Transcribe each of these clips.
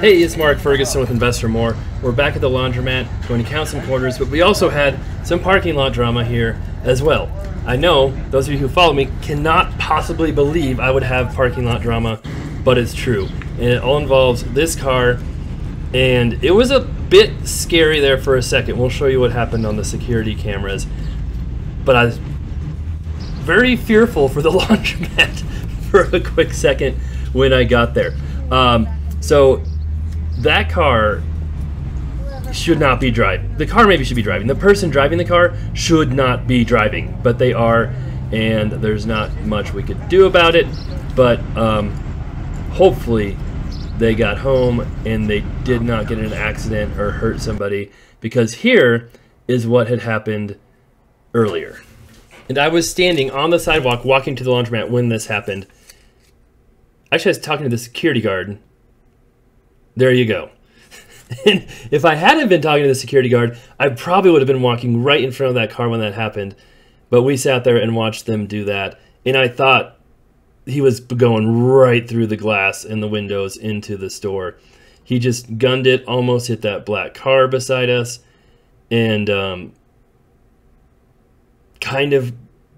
Hey, it's Mark Ferguson with Invest for More. We're back at the laundromat, going to count some quarters, but we also had some parking lot drama here as well. I know those of you who follow me cannot possibly believe I would have parking lot drama, but it's true. And it all involves this car, and it was a bit scary there for a second. We'll show you what happened on the security cameras. But I was very fearful for the laundromat for a quick second when I got there. So that car should not be driving. The car maybe should be driving. The person driving the car should not be driving, but they are, and there's not much we could do about it. But hopefully they got home and they did not get in an accident or hurt somebody, because here is what had happened earlier. And I was standing on the sidewalk walking to the laundromat when this happened. Actually, I was talking to the security guard. There you go. And if I hadn't been talking to the security guard, I probably would have been walking right in front of that car when that happened. But we sat there and watched them do that. And I thought he was going right through the glass and the windows into the store. He just gunned it, almost hit that black car beside us, and kind of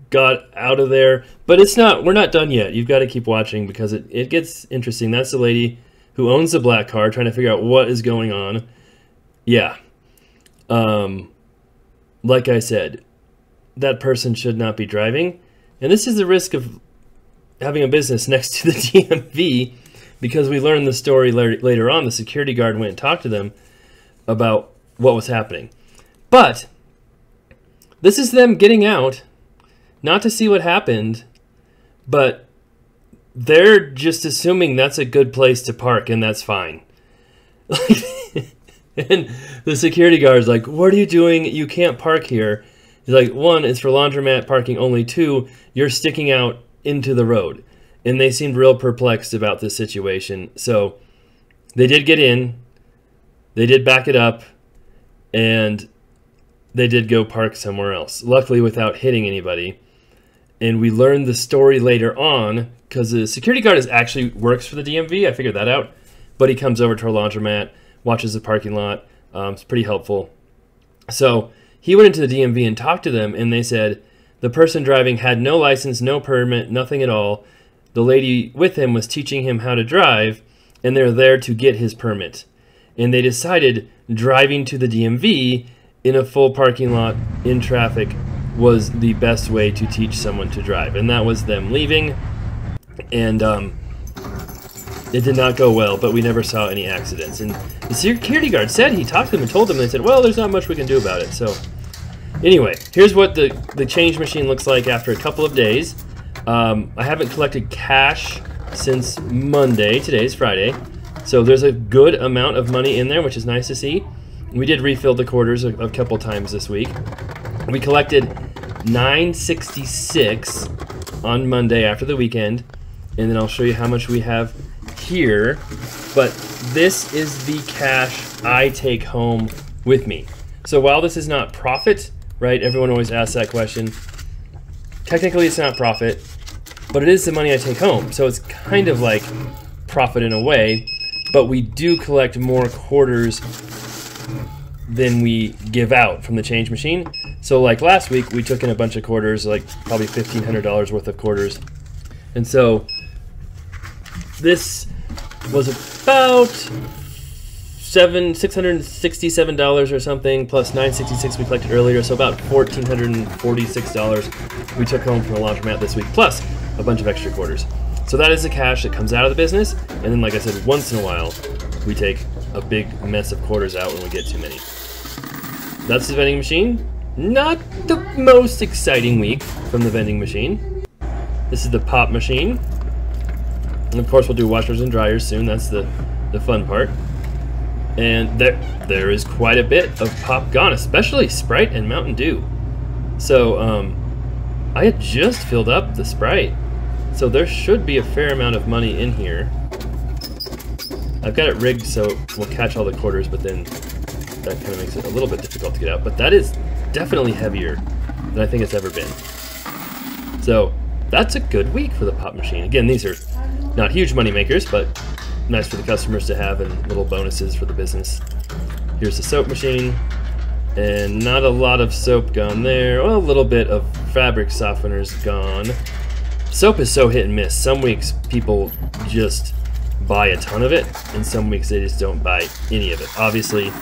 got out of there. But it's not, we're not done yet. You've got to keep watching because it gets interesting. That's the lady who owns the black car trying to figure out what is going on. Yeah. Like I said, that person should not be driving. And this is the risk of having a business next to the DMV, because we learned the story later on. The security guard went and talked to them about what was happening. But this is them getting out, not to see what happened, but they're just assuming that's a good place to park, and that's fine. And the security guard's like, what are you doing? You can't park here. He's like, one, it's for laundromat parking only. Two, you're sticking out into the road. And they seemed real perplexed about this situation. So they did get in. They did back it up. And they did go park somewhere else. Luckily without hitting anybody. And we learned the story later on, because the security guard actually works for the DMV. I figured that out. But he comes over to our laundromat, watches the parking lot. It's pretty helpful. So he went into the DMV and talked to them, and they said the person driving had no license, no permit, nothing at all. The lady with him was teaching him how to drive, and they're there to get his permit. And they decided driving to the DMV in a full parking lot in traffic was the best way to teach someone to drive. And that was them leaving. And it did not go well, but we never saw any accidents. And the security guard said he talked to them and told them, and they said, well, there's not much we can do about it. So anyway, here's what the change machine looks like after a couple of days. I haven't collected cash since Monday. Today's Friday. So there's a good amount of money in there, which is nice to see. We did refill the quarters a couple times this week. We collected $966 on Monday after the weekend, and then I'll show you how much we have here. But this is the cash I take home with me. So while this is not profit, right? Everyone always asks that question. Technically, it's not profit, but it is the money I take home. So it's kind of like profit in a way, but we do collect more quarters than we give out from the change machine. So like last week, we took in a bunch of quarters, like probably $1,500 worth of quarters. And so this was about $667 or something, plus $966 we collected earlier, so about $1,446 we took home from the laundromat this week, plus a bunch of extra quarters. So that is the cash that comes out of the business, and then like I said, once in a while, we take a big mess of quarters out when we get too many. That's the vending machine. Not the most exciting week from the vending machine. This is the pop machine. And of course we'll do washers and dryers soon, that's the fun part. And there is quite a bit of pop gone, especially Sprite and Mountain Dew. So I had just filled up the Sprite, so there should be a fair amount of money in here. I've got it rigged so we'll catch all the quarters, but then that kind of makes it a little bit difficult to get out. But that is definitely heavier than I think it's ever been. So that's a good week for the pop machine. Again, these are not huge money makers, but nice for the customers to have and little bonuses for the business. Here's the soap machine, and not a lot of soap gone there. Well, a little bit of fabric softeners gone. Soap is so hit and miss. Some weeks people just buy a ton of it, and some weeks they just don't buy any of it. Obviously,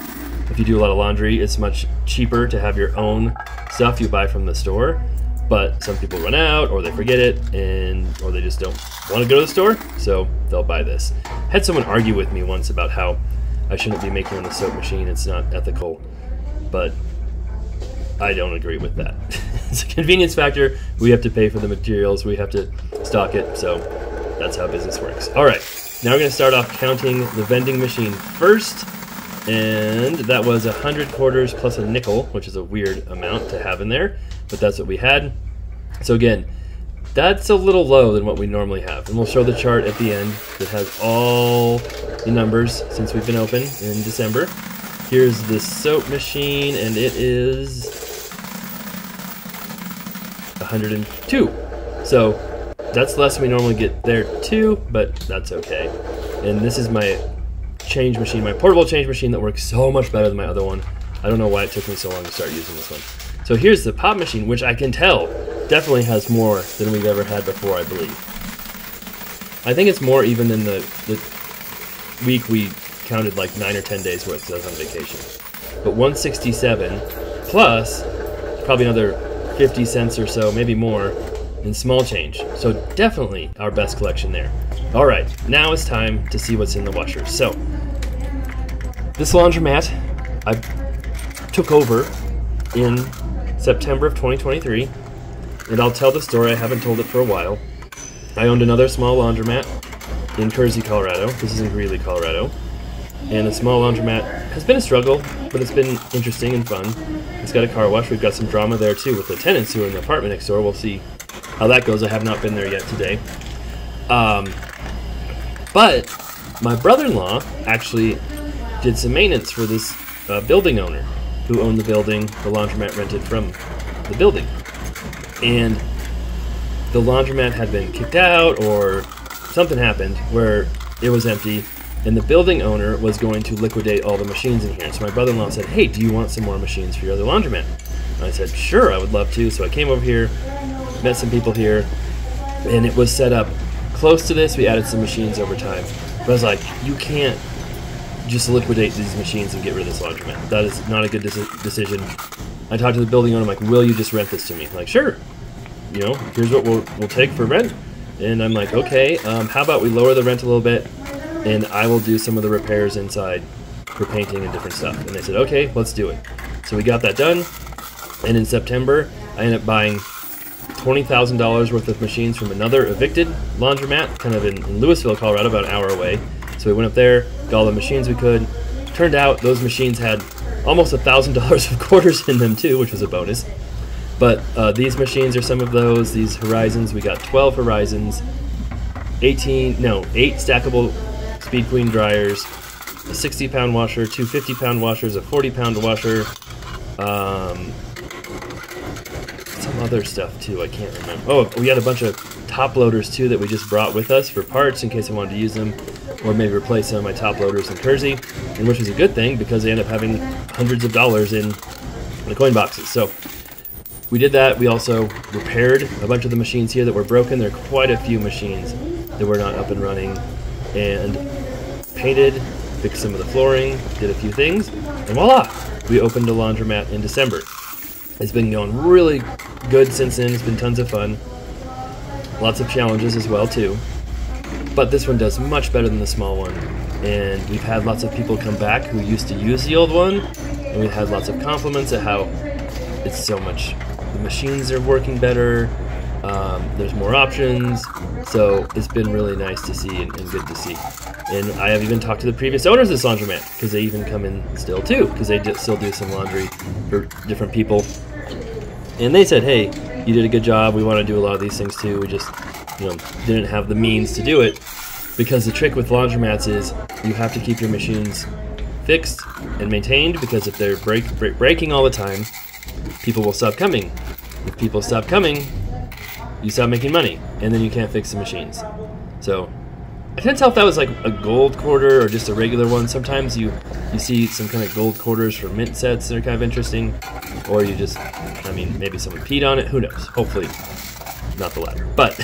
if you do a lot of laundry, it's much cheaper to have your own stuff you buy from the store, but some people run out, or they forget it, or they just don't want to go to the store, so they'll buy this. Had someone argue with me once about how I shouldn't be making on the soap machine, it's not ethical, but I don't agree with that. It's a convenience factor. We have to pay for the materials, we have to stock it, so that's how business works. All right, now we're going to start off counting the vending machine first, and that was 100 quarters plus a nickel, which is a weird amount to have in there, but that's what we had. So again, that's a little low than what we normally have, and we'll show the chart at the end that has all the numbers since we've been open in December. Here's the soap machine, and it is 102. So that's less than we normally get there too, but that's okay. And this is my change machine, my portable change machine that works so much better than my other one. I don't know why it took me so long to start using this one. So here's the pop machine, which I can tell definitely has more than we've ever had before, I believe. I think it's more even than the week we counted like 9 or 10 days worth, because I was on vacation. But 167 plus probably another 50 cents or so, maybe more, in small change. So definitely our best collection there. All right, now it's time to see what's in the washer. So this laundromat I took over in September of 2023, and I'll tell the story. I haven't told it for a while. I owned another small laundromat in Kersey, Colorado. This is in Greeley, Colorado. And the small laundromat has been a struggle, but it's been interesting and fun. It's got a car wash. We've got some drama there too with the tenants who are in the apartment next door. We'll see how that goes. I have not been there yet today. But my brother-in-law actually did some maintenance for this building owner who owned the building the laundromat rented from the building. And the laundromat had been kicked out, or something happened where it was empty, and the building owner was going to liquidate all the machines in here. So my brother-in-law said, hey, do you want some more machines for your other laundromat? And I said, sure, I would love to. So I came over here, met some people here, and it was set up close to this. We added some machines over time. But I was like, you can't just liquidate these machines and get rid of this laundromat. That is not a good decision. I talked to the building owner, I'm like, will you just rent this to me? I'm like, sure. You know, here's what we'll take for rent. And I'm like, okay, how about we lower the rent a little bit, and I will do some of the repairs inside for painting and different stuff. And they said, okay, let's do it. So we got that done, and in September, I ended up buying $20,000 worth of machines from another evicted laundromat, kind of in Louisville, Colorado, about an hour away. So we went up there, got all the machines we could. Turned out those machines had almost $1,000 of quarters in them too, which was a bonus. But these machines are some of those. These Horizons, we got 12 Horizons, 8 stackable Speed Queen dryers, a 60-pound washer, 2 50-pound washers, a 40-pound washer, some other stuff too, I can't remember. Oh, we had a bunch of top loaders too that we just brought with us for parts in case I wanted to use them, or maybe replace some of my top loaders in Kersey, and which was a good thing because they end up having hundreds of dollars in the coin boxes. So we did that. We also repaired a bunch of the machines here that were broken. There are quite a few machines that were not up and running, and painted, fixed some of the flooring, did a few things, and voila! We opened a laundromat in December. It's been going really good since then. It's been tons of fun. Lots of challenges as well too. But this one does much better than the small one. And we've had lots of people come back who used to use the old one, and we've had lots of compliments at how it's so much, the machines are working better, there's more options, so it's been really nice to see and good to see. And I have even talked to the previous owners of this laundromat, because they even come in still too, because they still do some laundry for different people. And they said, hey, you did a good job, we want to do a lot of these things too, we just didn't have the means to do it. Because the trick with laundromats is you have to keep your machines fixed and maintained, because if they're breaking all the time, people will stop coming. If people stop coming, you stop making money, and then you can't fix the machines. So I couldn't tell if that was like a gold quarter or just a regular one. Sometimes you see some kind of gold quarters for mint sets that are kind of interesting, or you just, I mean, maybe someone peed on it. Who knows? Hopefully, not the latter. But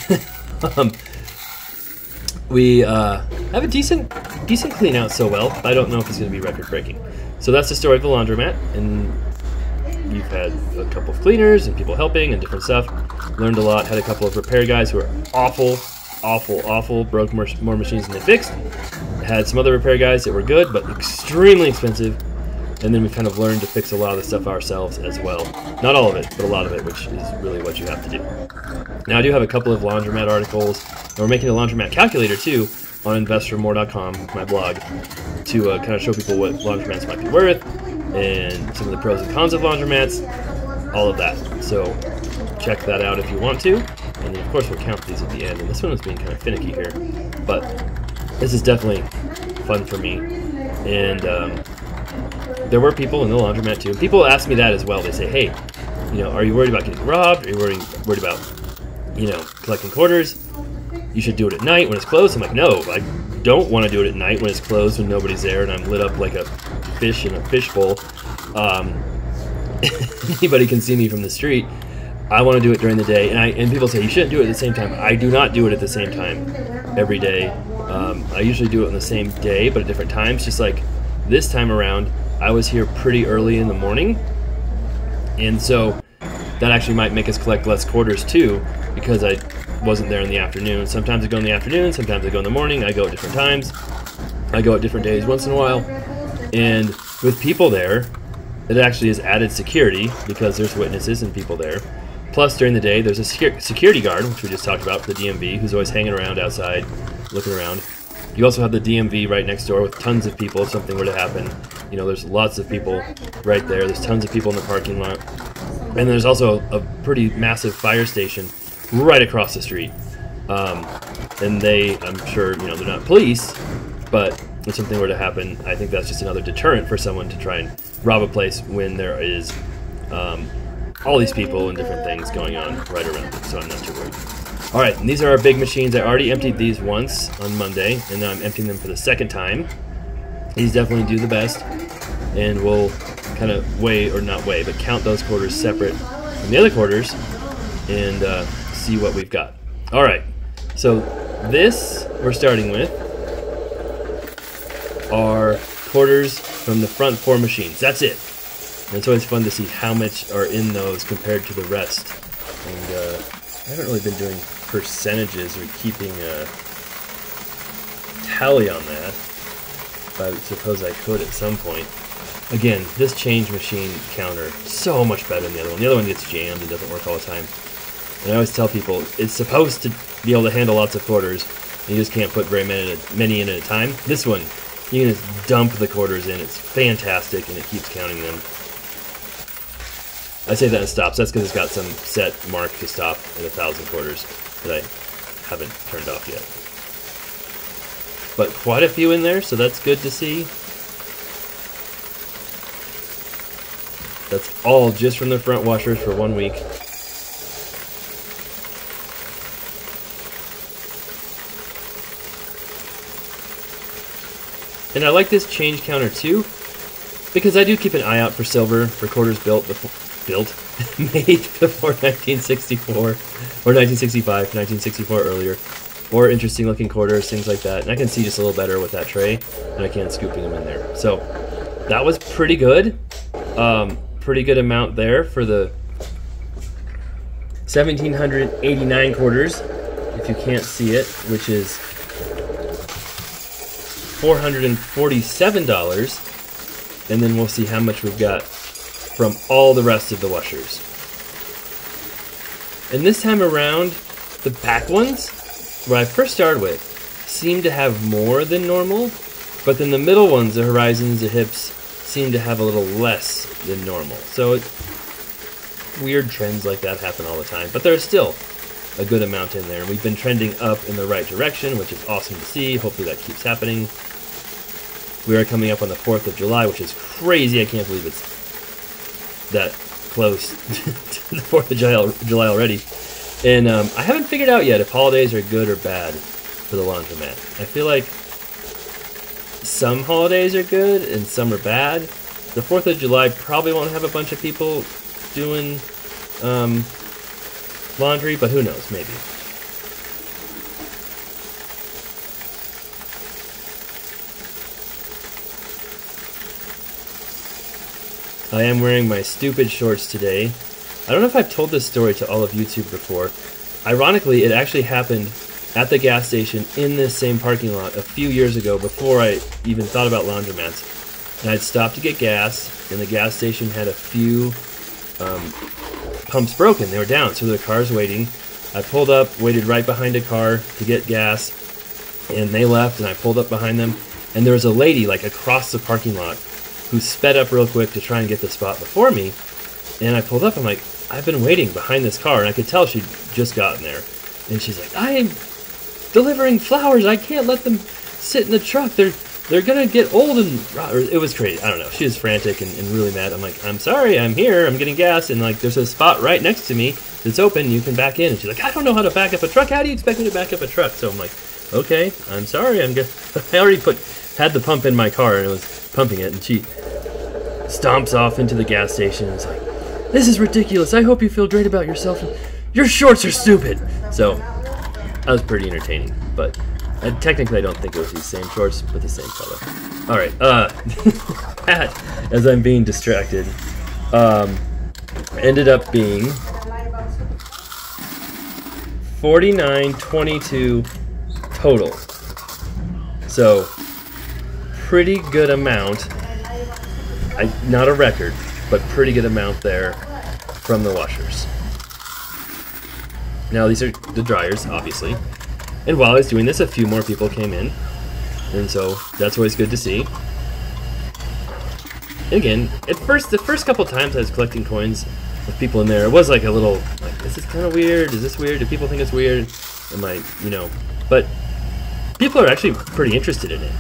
we have a decent clean out so well. I don't know if it's going to be record breaking. So that's the story of the laundromat, and you've had a couple of cleaners and people helping and different stuff. Learned a lot. Had a couple of repair guys who are awful. Broke more machines than they fixed. Had some other repair guys that were good, but extremely expensive. And then we kind of learned to fix a lot of the stuff ourselves as well. Not all of it, but a lot of it, which is really what you have to do. Now I do have a couple of laundromat articles. And we're making a laundromat calculator too on investormore.com, my blog, to kind of show people what laundromats might be worth and some of the pros and cons of laundromats, all of that. So check that out if you want to. And then of course we'll count these at the end. And this one was being kind of finicky here, but this is definitely fun for me. And there were people in the laundromat too. And people ask me that as well. They say, hey, you know, are you worried about getting robbed? Are you worried about, you know, collecting quarters? You should do it at night when it's closed. I'm like, no, I don't want to do it at night when it's closed, when nobody's there, and I'm lit up like a fish in a fishbowl. Anybody can see me from the street. I want to do it during the day, and people say you shouldn't do it at the same time. I do not do it at the same time every day. I usually do it on the same day, but at different times. Just like this time around, I was here pretty early in the morning, and so that actually might make us collect less quarters too, because I wasn't there in the afternoon. Sometimes I go in the afternoon, sometimes I go in the morning. I go at different times. I go at different days once in a while. And with people there, it actually has added security because there's witnesses and people there. Plus, during the day, there's a security guard, which we just talked about for the DMV, who's always hanging around outside, looking around. You also have the DMV right next door with tons of people if something were to happen. You know, there's lots of people right there. There's tons of people in the parking lot. And there's also a pretty massive fire station right across the street. And they, I'm sure, you know, they're not police, but if something were to happen, I think that's just another deterrent for someone to try and rob a place when there is all these people and different things going on right around it, so I'm not too worried. All right, and these are our big machines. I already emptied these once on Monday, and now I'm emptying them for the second time. These definitely do the best, and we'll kind of weigh, or not weigh, but count those quarters separate from the other quarters and see what we've got. All right, so this we're starting with are quarters from the front 4 machines. That's it. And it's always fun to see how much are in those compared to the rest. And I haven't really been doing percentages or keeping a tally on that. I suppose I could at some point. Again, this change machine counter, so much better than the other one. The other one gets jammed and doesn't work all the time. And I always tell people, it's supposed to be able to handle lots of quarters, and you just can't put very many in at a time. This one, you can just dump the quarters in. It's fantastic, and it keeps counting them. I say that it stops. That's because it's got some set mark to stop at 1,000 quarters that I haven't turned off yet. But quite a few in there, so that's good to see. That's all just from the front washers for 1 week. And I like this change counter too, because I do keep an eye out for silver, for quarters made before 1964, or 1965, 1964 earlier, or interesting looking quarters, things like that. And I can see just a little better with that tray than I can scooping them in there. So that was pretty good. Pretty good amount there for the 1,789 quarters, if you can't see it, which is $447, and then we'll see how much we've got from all the rest of the washers. And this time around, the back ones, where I first started with, seem to have more than normal, but then the middle ones, the horizons, the hips, seem to have a little less than normal. So weird trends like that happen all the time, but there's still a good amount in there. And we've been trending up in the right direction, which is awesome to see. Hopefully that keeps happening. We are coming up on the 4th of July, which is crazy. I can't believe it's that close to the 4th of July already. And I haven't figured out yet if holidays are good or bad. for the laundromat. I feel like some holidays are good and some are bad. The 4th of July probably won't have a bunch of people doing laundry, but who knows, maybe. I am wearing my stupid shorts today. I don't know if I've told this story to all of YouTube before. Ironically, it actually happened at the gas station in this same parking lot a few years ago before I even thought about laundromats. And I'd stopped to get gas, and the gas station had a few pumps broken. They were down, so the car's waiting. I pulled up, waited right behind a car to get gas, and they left, and I pulled up behind them, and there was a lady like across the parking lot who sped up real quick to try and get the spot before me. And I pulled up, I'm like, I've been waiting behind this car, and I could tell she'd just gotten there. And she's like, I'm delivering flowers, I can't let them sit in the truck, they're gonna get old and it was crazy. I don't know, she was frantic and really mad. I'm like, I'm sorry, I'm here, I'm getting gas, and like there's a spot right next to me that's open, you can back in. And she's like, I don't know how to back up a truck, how do you expect me to back up a truck? So I'm like, okay, I'm sorry, I already had the pump in my car and it was pumping it, and she stomps off into the gas station and is like, this is ridiculous, I hope you feel great about yourself, your shorts are stupid. So that was pretty entertaining, but technically I don't think it was these same shorts, but the same color. Alright, that, as I'm being distracted, ended up being $49.22 total. So, pretty good amount. Not a record, but pretty good amount there from the washers. Now these are the dryers, obviously. And while I was doing this, a few more people came in. And so that's always good to see. And again, the first couple times I was collecting coins with people in there, it was like a little, like, this is kind of weird, is this weird? Do people think it's weird? Am I, you know, but people are actually pretty interested in it.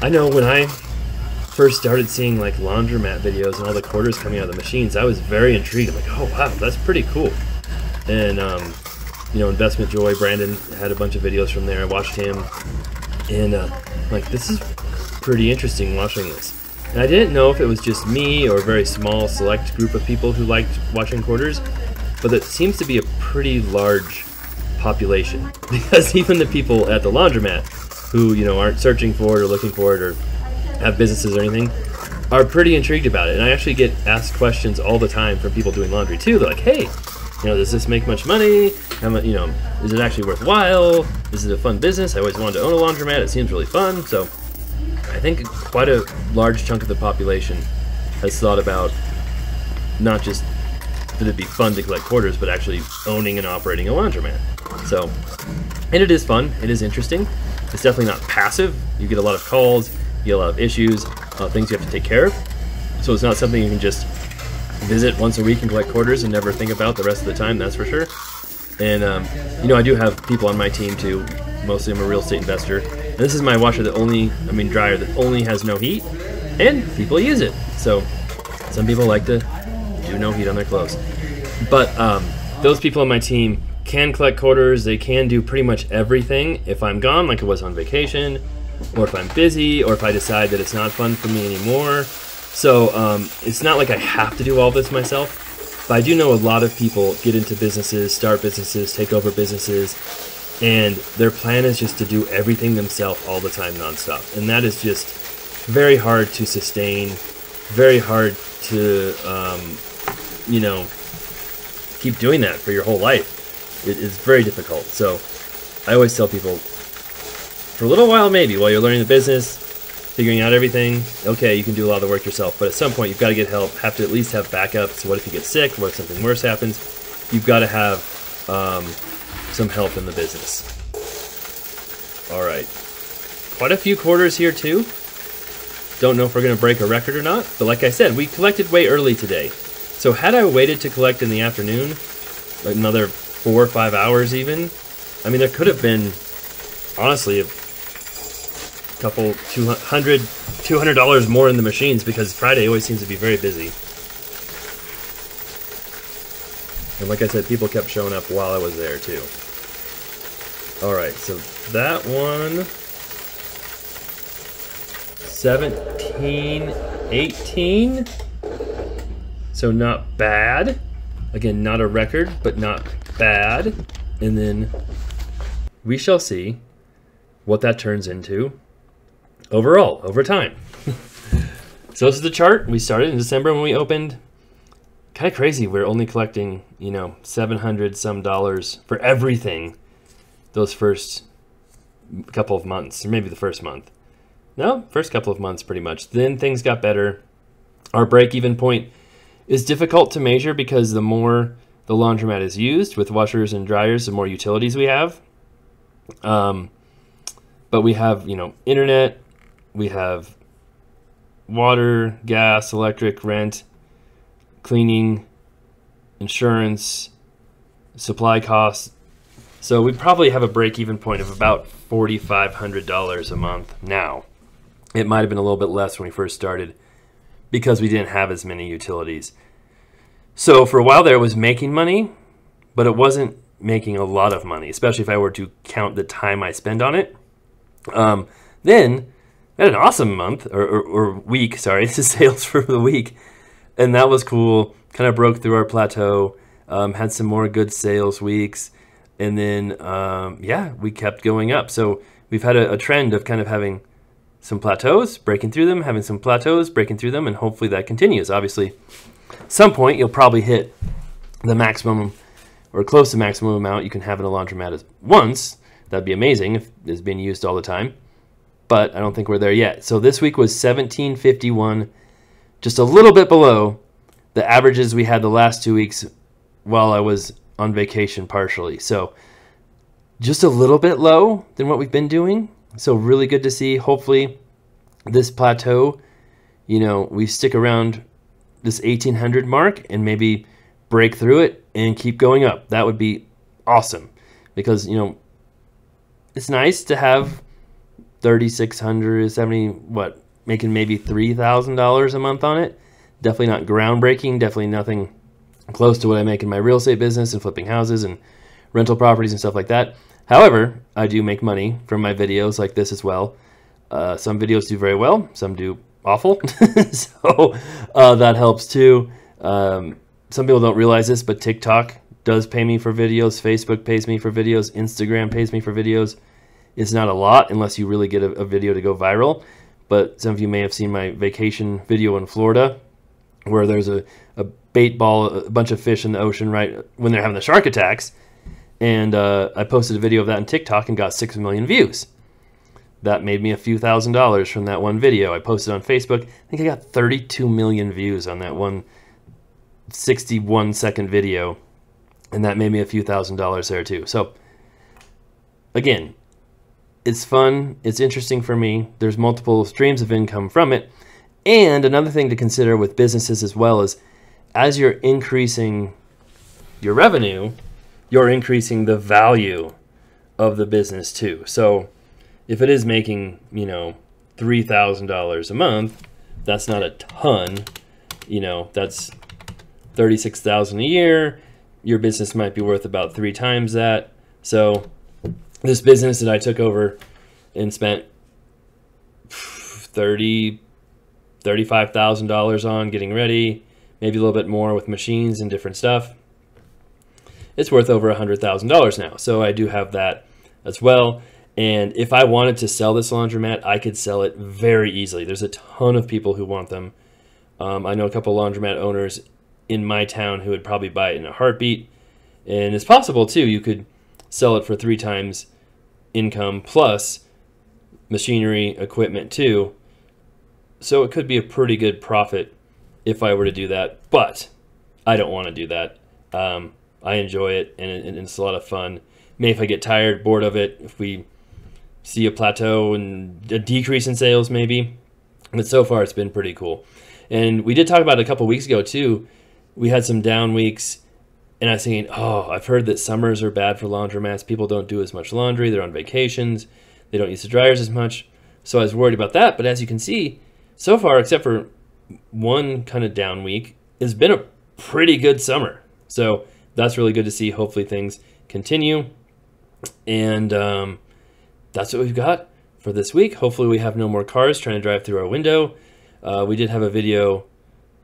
I know when I first started seeing like laundromat videos and all the quarters coming out of the machines, I was very intrigued. I'm like, oh wow, that's pretty cool. And you know, Investment Joy, Brandon had a bunch of videos from there. I watched him, and like, this is pretty interesting watching this. And I didn't know if it was just me or a very small select group of people who liked watching quarters, but it seems to be a pretty large population, because even the people at the laundromat who, you know, aren't searching for it or looking for it or have businesses or anything are pretty intrigued about it. And I actually get asked questions all the time from people doing laundry too. They're like, hey, you know, does this make much money? How much, you know, is it actually worthwhile? Is it a fun business? I always wanted to own a laundromat. It seems really fun. So I think quite a large chunk of the population has thought about not just that it'd be fun to collect quarters, but actually owning and operating a laundromat. So, and it is fun. It is interesting. It's definitely not passive. You get a lot of calls, you get a lot of issues, things you have to take care of. So it's not something you can just visit once a week and collect quarters and never think about the rest of the time, that's for sure. And, you know, I do have people on my team too. Mostly I'm a real estate investor. And this is my washer that dryer that only has no heat, and people use it. So some people like to do no heat on their clothes. But those people on my team can collect quarters. They can do pretty much everything. If I'm gone, like I was on vacation, or if I'm busy, or if I decide that it's not fun for me anymore. So it's not like I have to do all this myself. But I do know a lot of people get into businesses, start businesses, take over businesses, and their plan is just to do everything themselves all the time, nonstop. And that is just very hard to sustain, very hard to, you know, keep doing that for your whole life. It is very difficult. So I always tell people, for a little while maybe, while you're learning the business, figuring out everything, okay, you can do a lot of the work yourself, but at some point you've got to get help, have to at least have backups. What if you get sick? What if something worse happens? You've got to have some help in the business. All right, quite a few quarters here too. Don't know if we're going to break a record or not, but like I said, we collected way early today. So had I waited to collect in the afternoon, like another 4 or 5 hours even, I mean, there could have been, honestly, a couple $200 more in the machines, because Friday always seems to be very busy. And like I said, people kept showing up while I was there too. All right, so that one, 17, 18. So not bad. Again, not a record, but not bad. And then we shall see what that turns into overall, over time. So this is the chart. We started in December when we opened. Kind of crazy. We're only collecting, you know, $700 some for everything those first couple of months, or maybe the first month. No, first couple of months pretty much. Then things got better. Our break-even point is difficult to measure because the more the laundromat is used with washers and dryers, the more utilities we have. But we have, you know, internet, we have water, gas, electric, rent, cleaning, insurance, supply costs. So we probably have a break-even point of about $4,500 a month now. It might have been a little bit less when we first started because we didn't have as many utilities. So for a while there, it was making money, but it wasn't making a lot of money, especially if I were to count the time I spend on it. Then I had an awesome month or week, sorry, this is sales for the week. And that was cool, kind of broke through our plateau, had some more good sales weeks. And then, yeah, we kept going up. So we've had a trend of kind of having some plateaus, breaking through them, having some plateaus, breaking through them, and hopefully that continues. Obviously, at some point you'll probably hit the maximum or close to maximum amount you can have in a laundromat once. That'd be amazing if it's being used all the time. But I don't think we're there yet. So this week was 1751, just a little bit below the averages we had the last 2 weeks while I was on vacation partially. So just a little bit low than what we've been doing. So really good to see. Hopefully this plateau, you know, we stick around this 1800 mark and maybe break through it and keep going up. That would be awesome because, you know, it's nice to have 3,600, 70, what, making maybe $3,000 a month on it. Definitely not groundbreaking, definitely nothing close to what I make in my real estate business and flipping houses and rental properties and stuff like that. However, I do make money from my videos like this as well. Some videos do very well, some do awful. So that helps too. Some people don't realize this, but TikTok does pay me for videos. Facebook pays me for videos. Instagram pays me for videos. It's not a lot unless you really get a video to go viral. But some of you may have seen my vacation video in Florida where there's a bait ball, a bunch of fish in the ocean right when they're having the shark attacks. And I posted a video of that on TikTok and got 6 million views. That made me a few $1,000s from that one video. I posted on Facebook. I think I got 32 million views on that one 61-second video. And that made me a few $1,000s there too. So again, it's fun. It's interesting for me. There's multiple streams of income from it. And another thing to consider with businesses as well is as you're increasing your revenue, you're increasing the value of the business too. So if it is making, you know, $3,000 a month, that's not a ton. You know, that's $36,000 a year. Your business might be worth about 3 times that. So this business that I took over and spent $35,000 on getting ready, maybe a little bit more with machines and different stuff, it's worth over $100,000 now. So I do have that as well. And if I wanted to sell this laundromat, I could sell it very easily. There's a ton of people who want them. I know a couple laundromat owners in my town who would probably buy it in a heartbeat. And it's possible too, you could sell it for 3 times income plus machinery, equipment too. So it could be a pretty good profit if I were to do that, but I don't want to do that. I enjoy it and it's a lot of fun. Maybe if I get tired, bored of it, if we see a plateau and a decrease in sales maybe, but so far it's been pretty cool. And we did talk about it a couple weeks ago too. We had some down weeks and I was thinking, oh, I've heard that summers are bad for laundromats. People don't do as much laundry. They're on vacations. They don't use the dryers as much. So I was worried about that. But as you can see, so far, except for one kind of down week, it's been a pretty good summer. So that's really good to see. Hopefully things continue. And that's what we've got for this week. Hopefully we have no more cars trying to drive through our window. We did have a video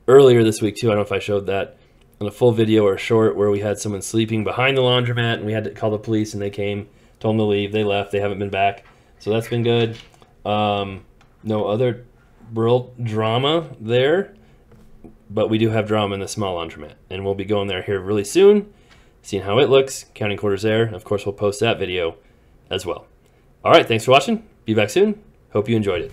earlier this week too. I don't know if I showed that in a full video or a short, where we had someone sleeping behind the laundromat and we had to call the police, and they came, told them to leave. They left. They haven't been back. So that's been good. No other real drama there, but we do have drama in the small laundromat, and we'll be going there here really soon, seeing how it looks, counting quarters there. Of course, we'll post that video as well. All right, thanks for watching. Be back soon. Hope you enjoyed it.